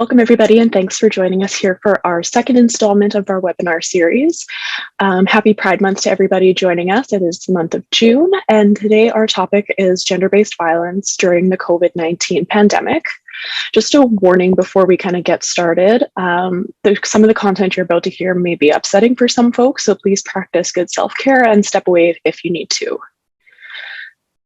Welcome, everybody, and thanks for joining us here for our second installment of our webinar series. Happy Pride Month to everybody joining us. It is the month of June, and today our topic is gender-based violence during the COVID-19 pandemic. Just a warning before we kind of get started, some of the content you're about to hear may be upsetting for some folks, so please practice good self-care and step away if you need to.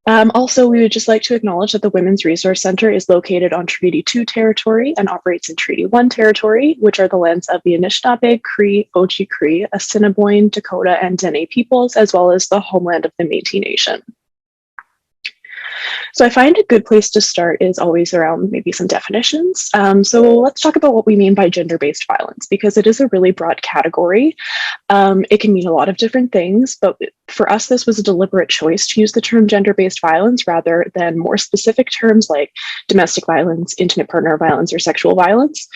Also, we would just like to acknowledge that the Women's Resource Center is located on Treaty 2 territory and operates in Treaty 1 territory, which are the lands of the Anishinaabeg, Cree, Oji-Cree, Assiniboine, Dakota, and Dene peoples, as well as the homeland of the Métis Nation. So I find a good place to start is always around maybe some definitions. So let's talk about what we mean by gender-based violence, because it is a really broad category. It can mean a lot of different things, but for us, this was a deliberate choice to use the term gender-based violence rather than more specific terms like domestic violence, intimate partner violence, or sexual violence.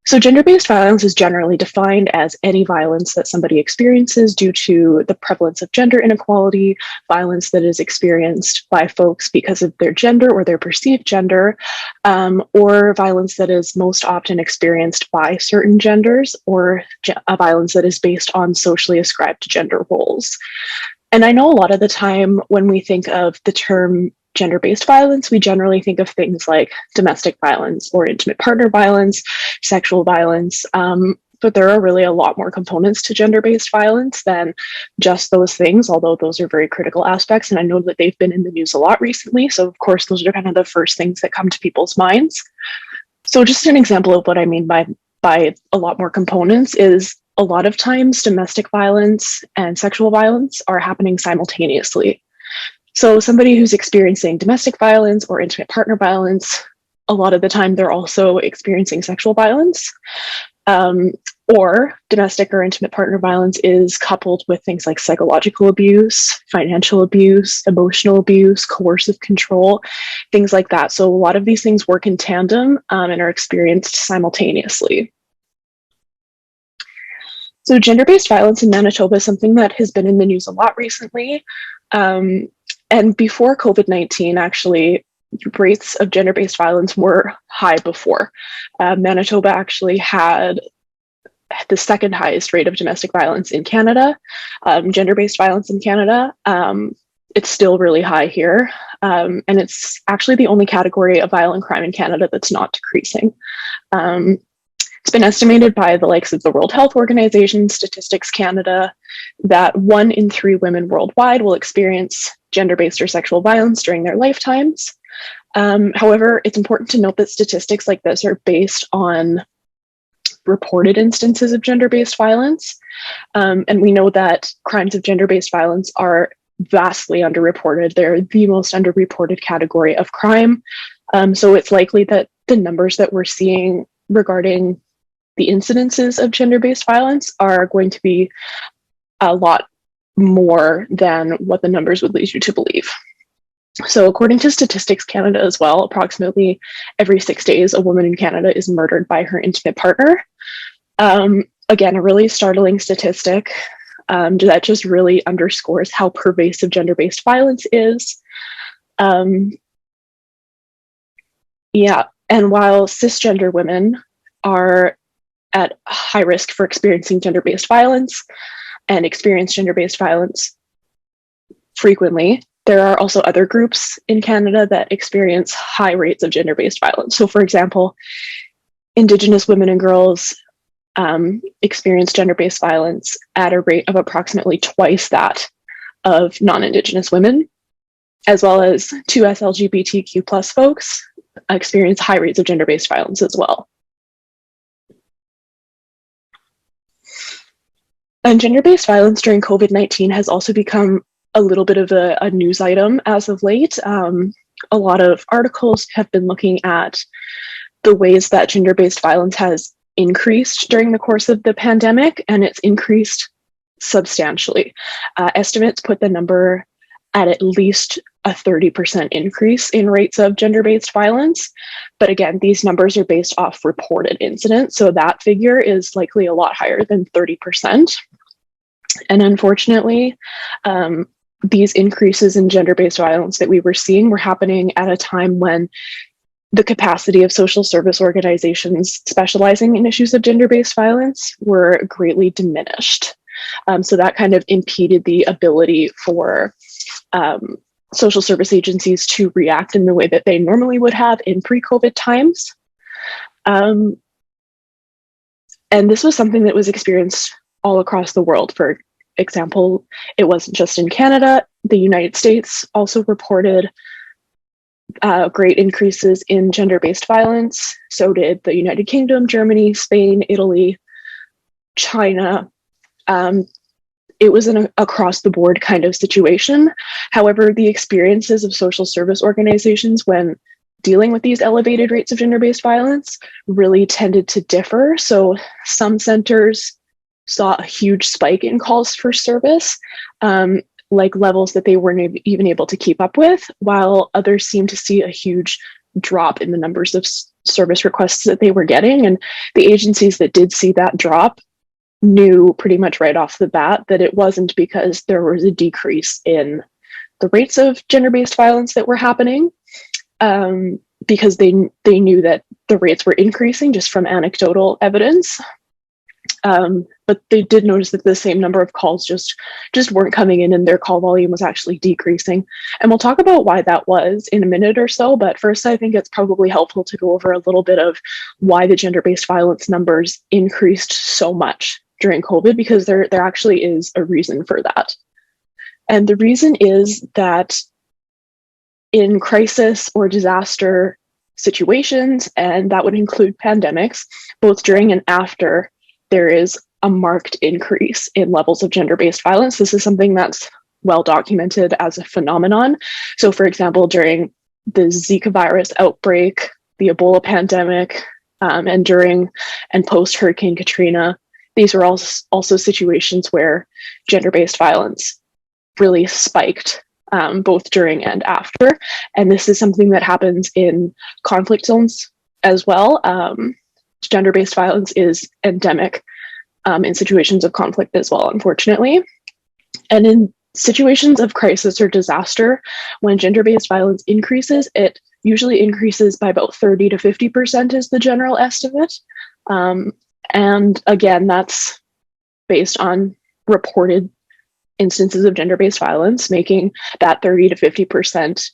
So gender-based violence is generally defined as any violence that somebody experiences due to the prevalence of gender inequality, violence that is experienced by folks because of their gender or their perceived gender, or violence that is most often experienced by certain genders, or a violence that is based on socially ascribed gender roles. And I know a lot of the time when we think of the term gender-based violence, we generally think of things like domestic violence or intimate partner violence, sexual violence, but there are really a lot more components to gender-based violence than just those things, although those are very critical aspects, and I know that they've been in the news a lot recently, so of course those are kind of the first things that come to people's minds. So just an example of what I mean by a lot more components is a lot of times domestic violence and sexual violence are happening simultaneously. So somebody who's experiencing domestic violence or intimate partner violence, a lot of the time they're also experiencing sexual violence, or domestic or intimate partner violence is coupled with things like psychological abuse, financial abuse, emotional abuse, coercive control, things like that. So a lot of these things work in tandem and are experienced simultaneously. So gender-based violence in Manitoba is something that has been in the news a lot recently. And before COVID-19, actually, rates of gender-based violence were high before. Manitoba actually had the second highest rate of domestic violence in Canada, gender-based violence in Canada. It's still really high here. And it's actually the only category of violent crime in Canada that's not decreasing. It's been estimated by the likes of the World Health Organization, Statistics Canada, that 1 in 3 women worldwide will experience gender-based or sexual violence during their lifetimes. However, it's important to note that statistics like this are based on reported instances of gender-based violence. And we know that crimes of gender-based violence are vastly underreported. They're the most underreported category of crime. So it's likely that the numbers that we're seeing regarding the incidences of gender-based violence are going to be a lot more than what the numbers would lead you to believe. So according to Statistics Canada as well, approximately every 6 days, a woman in Canada is murdered by her intimate partner. Again, a really startling statistic that just really underscores how pervasive gender-based violence is. Yeah, and while cisgender women are at high risk for experiencing gender-based violence and experience gender-based violence frequently, there are also other groups in Canada that experience high rates of gender-based violence. So for example, Indigenous women and girls experience gender-based violence at a rate of approximately twice that of non-Indigenous women, as well as 2S LGBTQ+ folks experience high rates of gender-based violence as well. And gender-based violence during COVID-19 has also become a little bit of a news item as of late. A lot of articles have been looking at the ways that gender-based violence has increased during the course of the pandemic, and it's increased substantially. Estimates put the number at least a 30% increase in rates of gender-based violence. But again, these numbers are based off reported incidents, so that figure is likely a lot higher than 30%. And unfortunately, these increases in gender-based violence that we were seeing were happening at a time when the capacity of social service organizations specializing in issues of gender-based violence were greatly diminished. So that kind of impeded the ability for social service agencies to react in the way that they normally would have in pre-COVID times. And this was something that was experienced all across the world. For example, it wasn't just in Canada. The United States also reported great increases in gender-based violence. So did the United Kingdom, Germany, Spain, Italy, China. It was an across-the-board kind of situation. However, the experiences of social service organizations when dealing with these elevated rates of gender-based violence really tended to differ. So some centers saw a huge spike in calls for service, like levels that they weren't even able to keep up with, while others seemed to see a huge drop in the numbers of service requests that they were getting. And the agencies that did see that drop knew pretty much right off the bat that it wasn't because there was a decrease in the rates of gender-based violence that were happening, because they knew that the rates were increasing just from anecdotal evidence. But they did notice that the same number of calls just weren't coming in, and their call volume was actually decreasing. And we'll talk about why that was in a minute or so, but first I think it's probably helpful to go over a little bit of why the gender-based violence numbers increased so much during COVID, because there actually is a reason for that. And the reason is that in crisis or disaster situations, and that would include pandemics, both during and after, there is a marked increase in levels of gender-based violence. This is something that's well documented as a phenomenon. So for example, during the Zika virus outbreak, the Ebola pandemic, and during and post Hurricane Katrina, these were also situations where gender-based violence really spiked, both during and after. And this is something that happens in conflict zones as well. Gender-based violence is endemic in situations of conflict as well, unfortunately. And in situations of crisis or disaster, when gender-based violence increases, it usually increases by about 30 to 50% is the general estimate. And again, that's based on reported instances of gender-based violence, making that 30 to 50%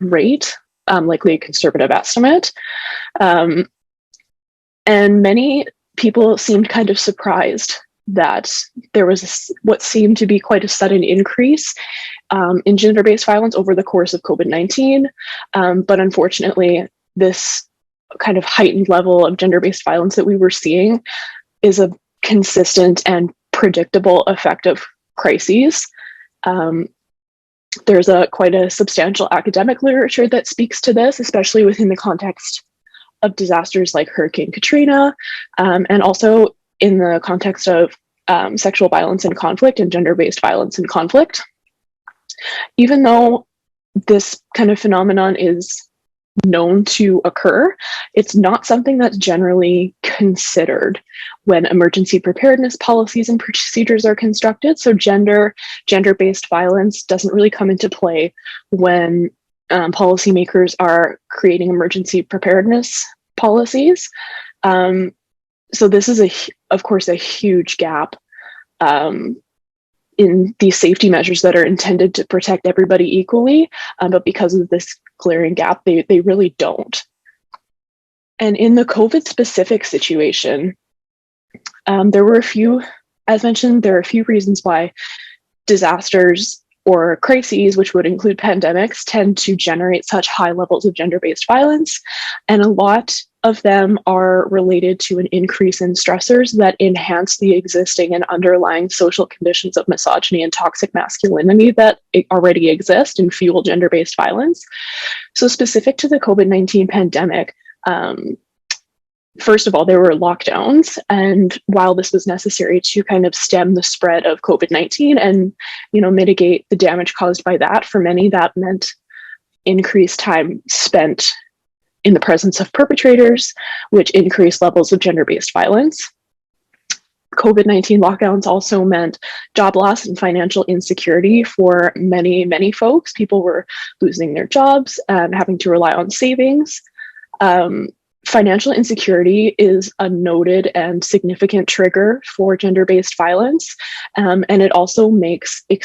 rate likely a conservative estimate. And many people seemed kind of surprised that there was what seemed to be quite a sudden increase in gender-based violence over the course of COVID-19. But unfortunately, this kind of heightened level of gender-based violence that we were seeing is a consistent and predictable effect of crises. There's quite a substantial academic literature that speaks to this, especially within the context of disasters like Hurricane Katrina, and also in the context of sexual violence and conflict and gender-based violence and conflict. Even though this kind of phenomenon is known to occur, it's not something that's generally considered when emergency preparedness policies and procedures are constructed. So gender-based violence doesn't really come into play when policymakers are creating emergency preparedness policies. So this is, of course, a huge gap in these safety measures that are intended to protect everybody equally, but because of this glaring gap, they really don't. And in the COVID-specific situation, there were a few, as mentioned, there are a few reasons why disasters or crises, which would include pandemics, tend to generate such high levels of gender-based violence. And a lot of them are related to an increase in stressors that enhance the existing and underlying social conditions of misogyny and toxic masculinity that already exist and fuel gender-based violence. So specific to the COVID-19 pandemic, first of all, there were lockdowns, and while this was necessary to kind of stem the spread of COVID-19 and, mitigate the damage caused by that, for many that meant increased time spent in the presence of perpetrators, which increased levels of gender-based violence. COVID-19 lockdowns also meant job loss and financial insecurity for many, many folks. People were losing their jobs and having to rely on savings. Financial insecurity is a noted and significant trigger for gender-based violence, and it also makes it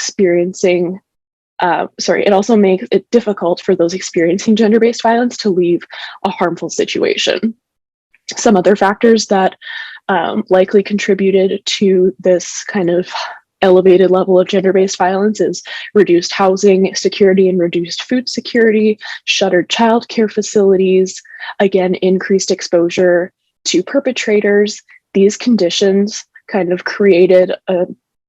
also makes it difficult for those experiencing gender-based violence to leave a harmful situation. Some other factors that likely contributed to this kind of elevated level of gender-based violence is reduced housing security and reduced food security, shuttered childcare facilities, again, increased exposure to perpetrators. These conditions kind of created a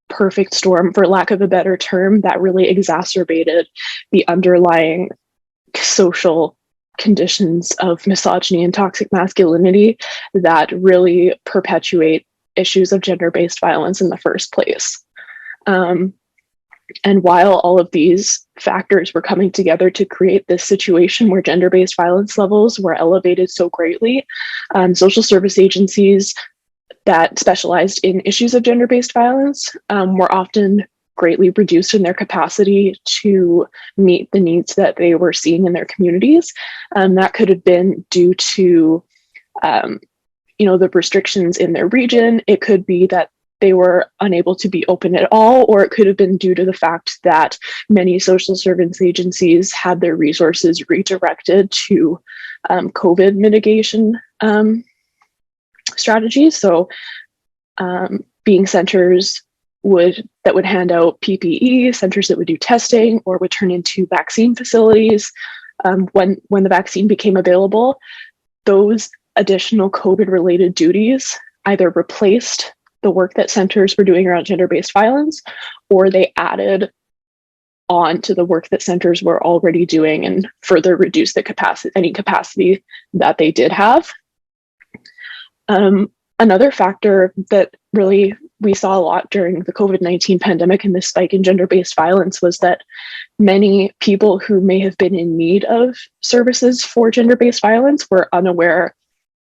perfect storm, for lack of a better term, that really exacerbated the underlying social conditions of misogyny and toxic masculinity that really perpetuate issues of gender-based violence in the first place. And while all of these factors were coming together to create this situation where gender-based violence levels were elevated so greatly, social service agencies that specialized in issues of gender-based violence were often greatly reduced in their capacity to meet the needs that they were seeing in their communities. That could have been due to, the restrictions in their region. It could be that they were unable to be open at all, or it could have been due to the fact that many social service agencies had their resources redirected to COVID mitigation strategies. So being centers that would hand out PPE, centers that would do testing or would turn into vaccine facilities. When the vaccine became available, those additional COVID-related duties either replaced the work that centers were doing around gender-based violence, or they added on to the work that centers were already doing and further reduced the any capacity that they did have. Another factor that really we saw a lot during the COVID-19 pandemic and this spike in gender-based violence was that many people who may have been in need of services for gender-based violence were unaware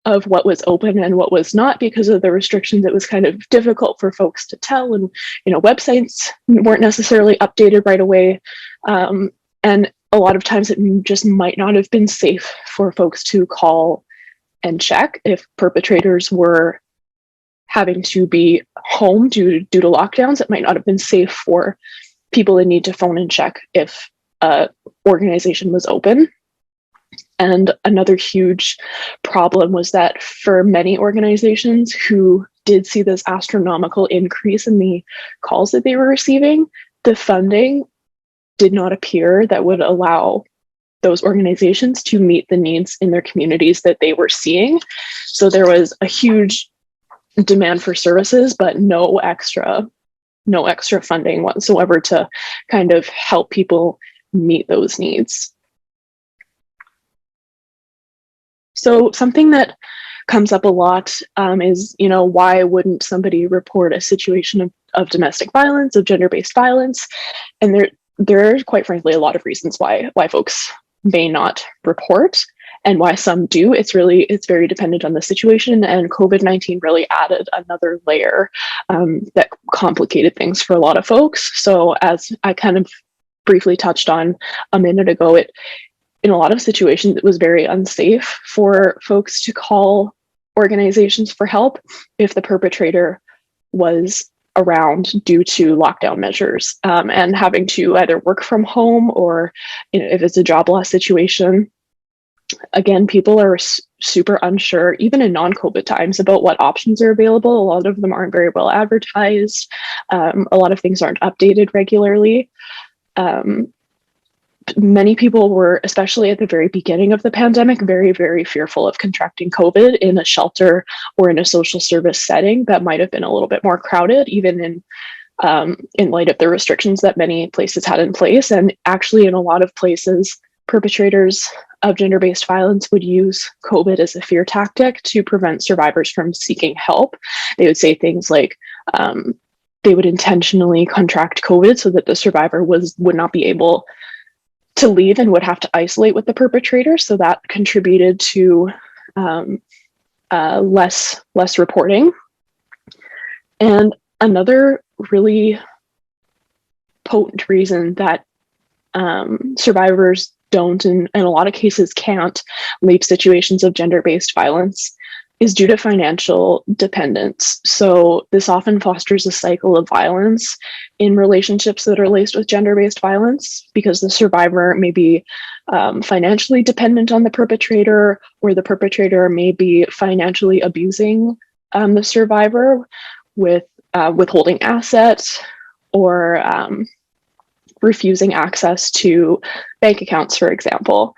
of what was open and what was not because of the restrictions. It was kind of difficult for folks to tell, and websites weren't necessarily updated right away, and a lot of times it just might not have been safe for folks to call and check if perpetrators were having to be home due to lockdowns. It might not have been safe for people in need to phone and check if an organization was open. And another huge problem was that for many organizations who did see this astronomical increase in the calls that they were receiving, the funding did not appear that would allow those organizations to meet the needs in their communities that they were seeing. So there was a huge demand for services, but no extra funding whatsoever to kind of help people meet those needs. So something that comes up a lot is, why wouldn't somebody report a situation of domestic violence, of gender-based violence? And there are quite frankly a lot of reasons why folks may not report, and why some do. It's very dependent on the situation, and COVID-19 really added another layer that complicated things for a lot of folks. So as I kind of briefly touched on a minute ago, in a lot of situations, it was very unsafe for folks to call organizations for help if the perpetrator was around due to lockdown measures, and having to either work from home or if it's a job loss situation. Again, people are super unsure, even in non-COVID times, about what options are available. A lot of them aren't very well advertised. A lot of things aren't updated regularly. Many people were, especially at the very beginning of the pandemic, very, very fearful of contracting COVID in a shelter or in a social service setting that might have been a little bit more crowded, even in light of the restrictions that many places had in place. And actually, in a lot of places, perpetrators of gender-based violence would use COVID as a fear tactic to prevent survivors from seeking help. They would say things like, they would intentionally contract COVID so that the survivor would not be able to leave and would have to isolate with the perpetrator. So that contributed to less reporting. And another really potent reason that survivors don't, and in a lot of cases can't, leave situations of gender-based violence is due to financial dependence. So this often fosters a cycle of violence in relationships that are laced with gender-based violence, because the survivor may be financially dependent on the perpetrator, or the perpetrator may be financially abusing the survivor with withholding assets, or refusing access to bank accounts, for example,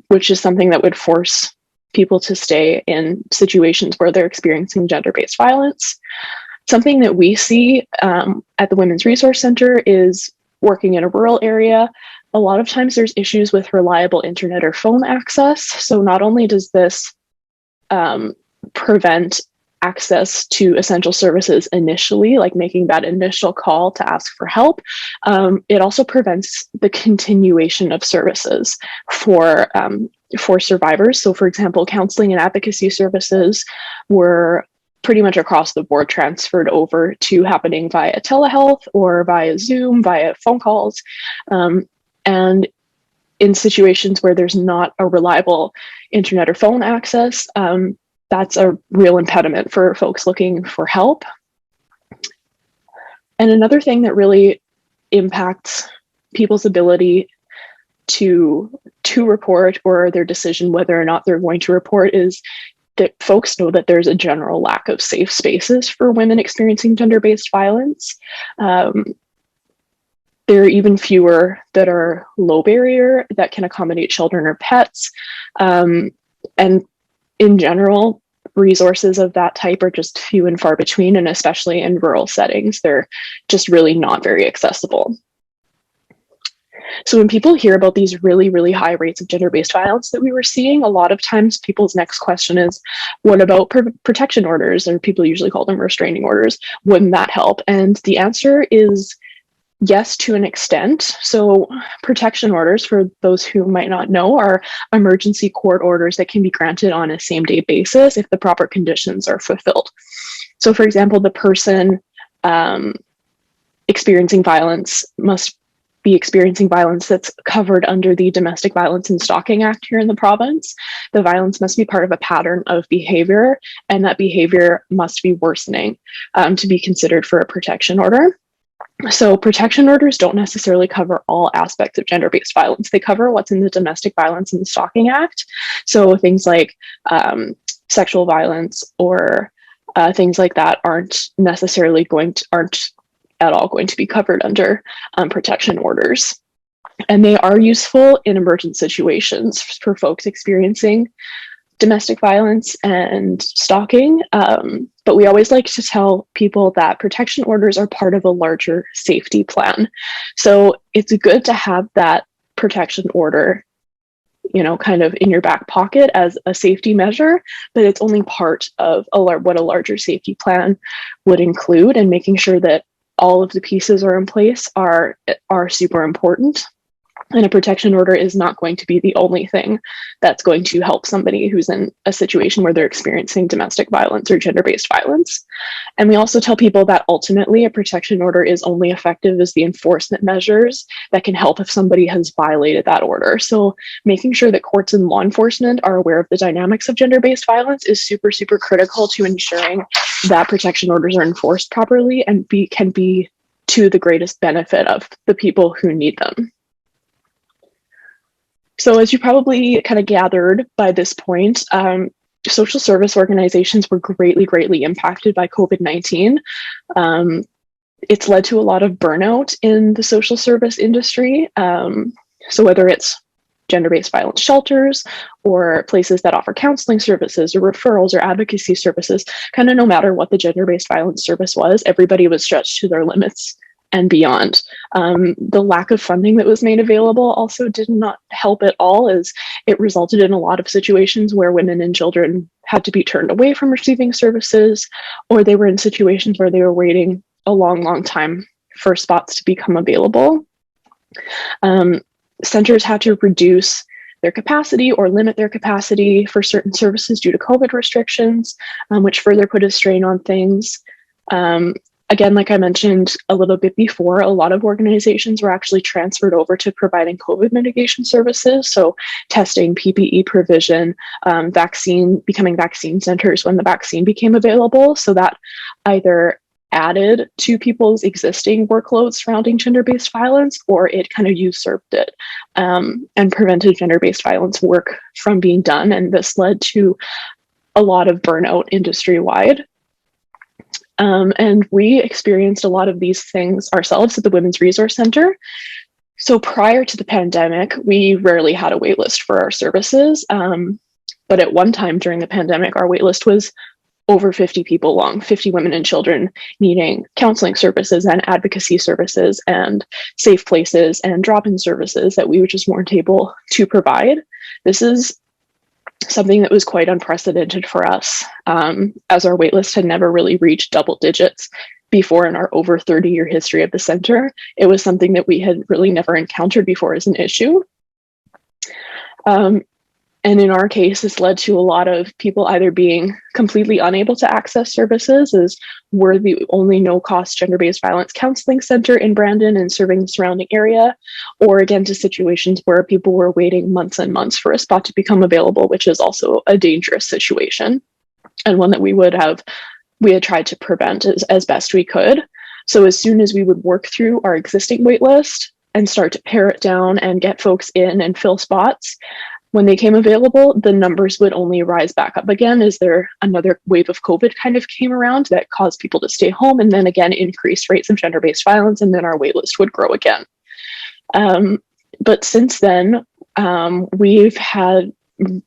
which is something that would force people to stay in situations where they're experiencing gender-based violence. Something that we see at the Women's Resource Center is working in a rural area. A lot of times there's issues with reliable internet or phone access. So not only does this prevent access to essential services initially, like making that initial call to ask for help, it also prevents the continuation of services for survivors. So for example, counseling and advocacy services were pretty much across the board transferred over to happening via telehealth or via Zoom, via phone calls. And in situations where there's not a reliable internet or phone access, that's a real impediment for folks looking for help. And another thing that really impacts people's ability to report, or their decision whether or not they're going to report, is that folks know that there's a general lack of safe spaces for women experiencing gender-based violence. There are even fewer that are low barrier, that can accommodate children or pets. And in general, resources of that type are just few and far between, and especially in rural settings, they're just really not very accessible. So when people hear about these really, really high rates of gender-based violence that we were seeing, a lot of times people's next question is, what about protection orders? Or people usually call them restraining orders. Wouldn't that help? And the answer is yes, to an extent. So protection orders, for those who might not know, are emergency court orders that can be granted on a same-day basis if the proper conditions are fulfilled. So for example, the person experiencing violence must be experiencing violence that's covered under the Domestic Violence and Stalking Act here in the province. The violence must be part of a pattern of behavior, and that behavior must be worsening to be considered for a protection order. So protection orders don't necessarily cover all aspects of gender-based violence. They cover what's in the Domestic Violence and Stalking Act. So things like sexual violence or things like that aren't at all going to be covered under protection orders. And they are useful in emergent situations for folks experiencing domestic violence and stalking. But we always like to tell people that protection orders are part of a larger safety plan. So it's good to have that protection order, kind of in your back pocket as a safety measure, but it's only part of what a larger safety plan would include, and making sure that all of the pieces are in place are super important. And a protection order is not going to be the only thing that's going to help somebody who's in a situation where they're experiencing domestic violence or gender-based violence. And we also tell people that ultimately a protection order is only effective as the enforcement measures that can help if somebody has violated that order. So making sure that courts and law enforcement are aware of the dynamics of gender-based violence is super, super critical to ensuring that protection orders are enforced properly and can be to the greatest benefit of the people who need them. So as you probably kind of gathered by this point, social service organizations were greatly, greatly impacted by COVID-19. It's led to a lot of burnout in the social service industry. So whether it's gender-based violence shelters or places that offer counseling services or referrals or advocacy services, kind of no matter what the gender-based violence service was, everybody was stretched to their limits and beyond. The lack of funding that was made available also did not help at all, as it resulted in a lot of situations where women and children had to be turned away from receiving services, or they were in situations where they were waiting a long, long time for spots to become available. Centers had to reduce their capacity or limit their capacity for certain services due to COVID restrictions, which further put a strain on things. Again, like I mentioned a little bit before, a lot of organizations were actually transferred over to providing COVID mitigation services. So testing, PPE provision, becoming vaccine centers when the vaccine became available. So that either added to people's existing workloads surrounding gender-based violence, or it kind of usurped it and prevented gender-based violence work from being done. And this led to a lot of burnout industry-wide. And we experienced a lot of these things ourselves at the Women's Resource Center. So prior to the pandemic, we rarely had a waitlist for our services. But at one time during the pandemic, our waitlist was over 50 people long, 50 women and children needing counseling services and advocacy services and safe places and drop-in services that we just weren't able to provide. This is something that was quite unprecedented for us, as our waitlist had never really reached double digits before in our over 30-year history of the center. It was something that we had really never encountered before as an issue. And in our case, this led to a lot of people either being completely unable to access services, as we're the only no-cost gender-based violence counseling center in Brandon and serving the surrounding area, or again to situations where people were waiting months and months for a spot to become available, which is also a dangerous situation and one that we had tried to prevent as best we could. So as soon as we would work through our existing wait list and start to pare it down and get folks in and fill spots, when they came available, the numbers would only rise back up again as there another wave of COVID kind of came around that caused people to stay home, and then again increased rates of gender-based violence, and then our waitlist would grow again. But since then, we've had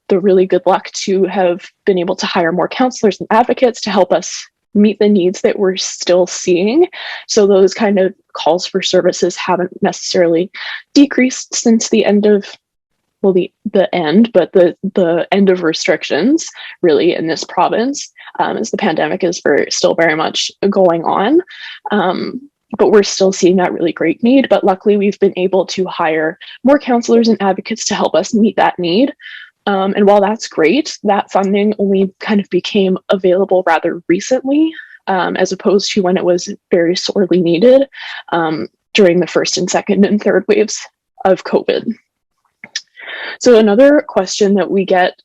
the really good luck to have been able to hire more counselors and advocates to help us meet the needs that we're still seeing. So those kind of calls for services haven't necessarily decreased since the end of the end of restrictions really in this province, as the pandemic is still very much going on. But we're still seeing that really great need. But luckily, we've been able to hire more counselors and advocates to help us meet that need. And while that's great, that funding only kind of became available rather recently, as opposed to when it was very sorely needed during the first and second and third waves of COVID. So another question that we get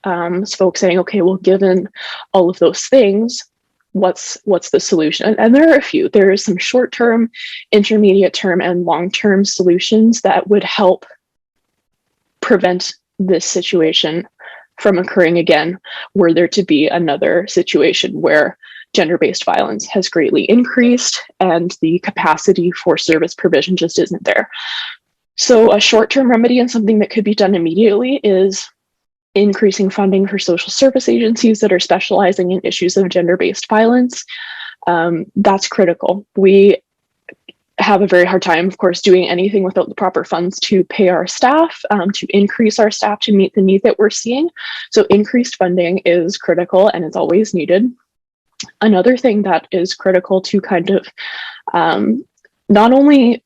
is folks saying, okay, well, given all of those things, what's the solution? And there are a few. There are some short-term, intermediate-term, and long-term solutions that would help prevent this situation from occurring again, were there to be another situation where gender-based violence has greatly increased and the capacity for service provision just isn't there. So a short-term remedy and something that could be done immediately is increasing funding for social service agencies that are specializing in issues of gender-based violence. That's critical. We have a very hard time, of course, doing anything without the proper funds to pay our staff, to increase our staff to meet the need that we're seeing. So increased funding is critical and it's always needed. Another thing that is critical to kind of not only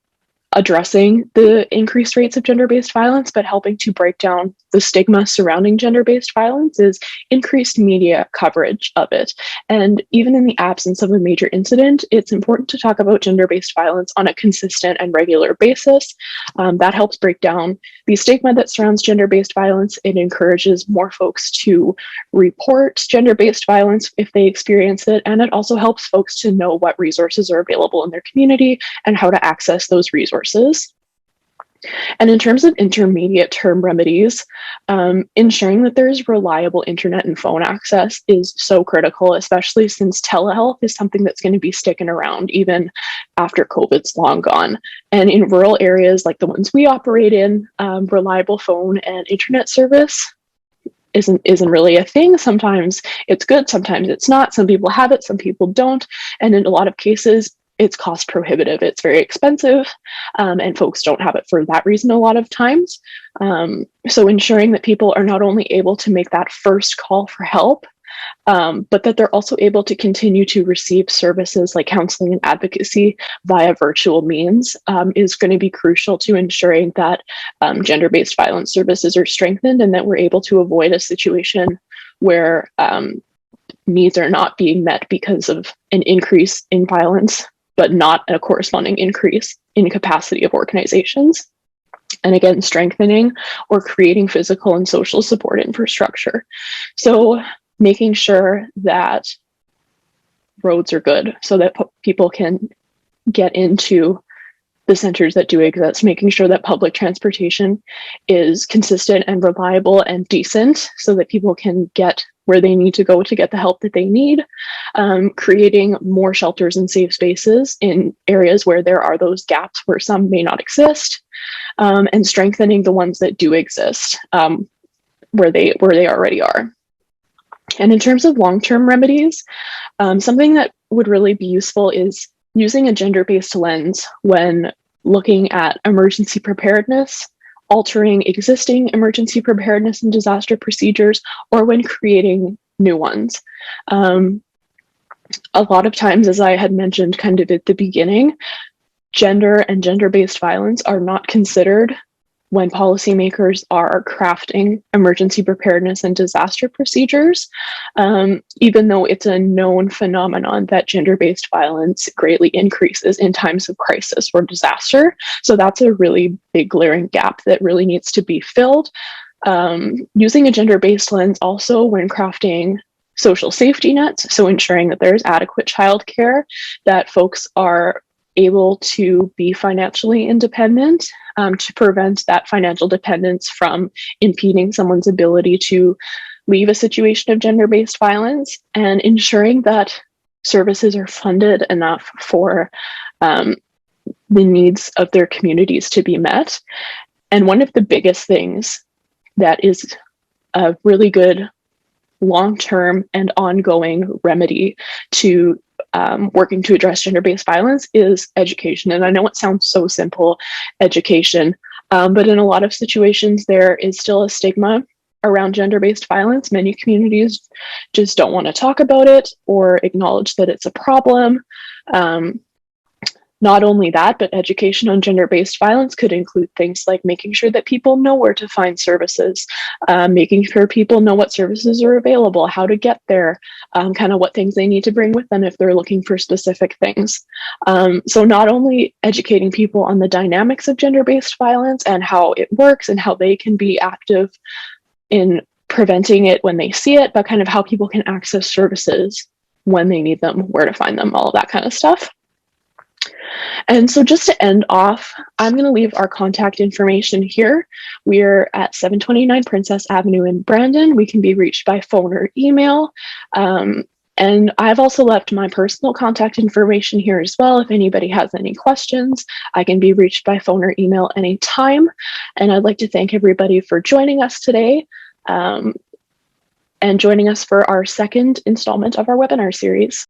addressing the increased rates of gender-based violence, but helping to break down the stigma surrounding gender-based violence is increased media coverage of it. And even in the absence of a major incident, it's important to talk about gender-based violence on a consistent and regular basis. That helps break down the stigma that surrounds gender-based violence. It encourages more folks to report gender-based violence if they experience it. And it also helps folks to know what resources are available in their community and how to access those resources. And in terms of intermediate term remedies, ensuring that there's reliable internet and phone access is so critical, especially since telehealth is something that's going to be sticking around even after COVID's long gone. And in rural areas like the ones we operate in, reliable phone and internet service isn't really a thing. Sometimes it's good, sometimes it's not. Some people have it, some people don't. And in a lot of cases, it's cost prohibitive. It's very expensive, and folks don't have it for that reason a lot of times. So ensuring that people are not only able to make that first call for help, but that they're also able to continue to receive services like counseling and advocacy via virtual means is going to be crucial to ensuring that gender-based violence services are strengthened and that we're able to avoid a situation where needs are not being met because of an increase in violence, but not a corresponding increase in capacity of organizations. And again, strengthening or creating physical and social support infrastructure. So making sure that roads are good so that people can get into the centers that do exist, making sure that public transportation is consistent and reliable and decent so that people can get where they need to go to get the help that they need, creating more shelters and safe spaces in areas where there are those gaps where some may not exist, and strengthening the ones that do exist where they already are. And in terms of long-term remedies, something that would really be useful is using a gender-based lens when looking at emergency preparedness, altering existing emergency preparedness and disaster procedures, or when creating new ones. A lot of times, as I had mentioned kind of at the beginning, gender and gender-based violence are not considered when policymakers are crafting emergency preparedness and disaster procedures, even though it's a known phenomenon that gender-based violence greatly increases in times of crisis or disaster. So that's a really big glaring gap that really needs to be filled. Using a gender-based lens also when crafting social safety nets, so ensuring that there's adequate childcare, that folks are able to be financially independent, to prevent that financial dependence from impeding someone's ability to leave a situation of gender-based violence, and ensuring that services are funded enough for the needs of their communities to be met. And one of the biggest things that is a really good long-term and ongoing remedy to working to address gender-based violence is education. And I know it sounds so simple, education, but in a lot of situations, there is still a stigma around gender-based violence. Many communities just don't want to talk about it or acknowledge that it's a problem. Not only that, but education on gender-based violence could include things like making sure that people know where to find services, making sure people know what services are available, how to get there, kind of what things they need to bring with them if they're looking for specific things. So not only educating people on the dynamics of gender-based violence and how it works and how they can be active in preventing it when they see it, but kind of how people can access services when they need them, where to find them, all of that kind of stuff. And so just to end off, I'm going to leave our contact information here. We're at 729 Princess Avenue in Brandon. We can be reached by phone or email. And I've also left my personal contact information here as well. If anybody has any questions, I can be reached by phone or email anytime. And I'd like to thank everybody for joining us today and joining us for our second installment of our webinar series.